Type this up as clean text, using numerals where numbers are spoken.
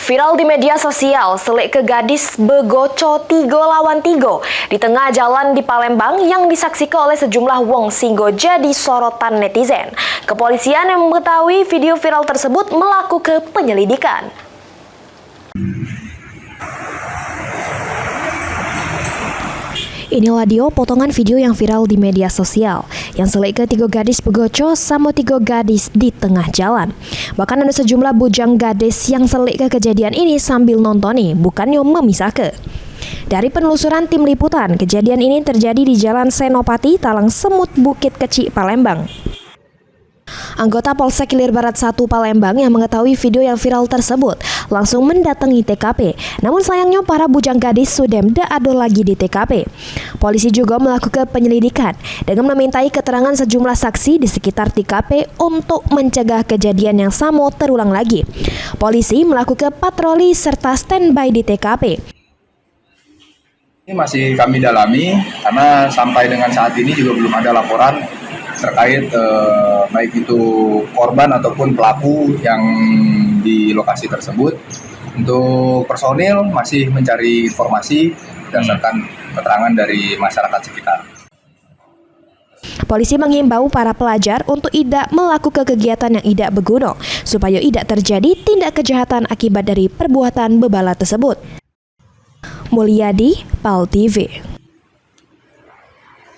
Viral di media sosial, selik ke gadis begoco 3 lawan 3 di tengah jalan di Palembang yang disaksikan oleh sejumlah wong singgo jadi sorotan netizen. Kepolisian yang mengetahui video viral tersebut melakukan penyelidikan. Inilah potongan video yang viral di media sosial yang selik ke 3 gadis begoco sama 3 gadis di tengah jalan. Bahkan ada sejumlah bujang gadis yang selik ke kejadian ini sambil nontoni, bukannya memisahkan. Dari penelusuran tim liputan, kejadian ini terjadi di Jalan Senopati, Talang Semut, Bukit Kecil, Palembang. Anggota Polsek Ilir Barat 1 Palembang yang mengetahui video yang viral tersebut langsung mendatangi TKP. Namun sayangnya para bujang gadis sudah tidak ada lagi di TKP. Polisi juga melakukan penyelidikan dengan memintai keterangan sejumlah saksi di sekitar TKP untuk mencegah kejadian yang sama terulang lagi. Polisi melakukan patroli serta standby di TKP. Ini masih kami dalami karena sampai dengan saat ini juga belum ada laporan terkait baik itu korban ataupun pelaku yang di lokasi tersebut. Untuk personil masih mencari informasi berdasarkan keterangan dari masyarakat sekitar. Polisi menghimbau para pelajar untuk tidak melakukan kegiatan yang tidak berguna supaya tidak terjadi tindak kejahatan akibat dari perbuatan bebala tersebut. Mulyadi, PAL TV.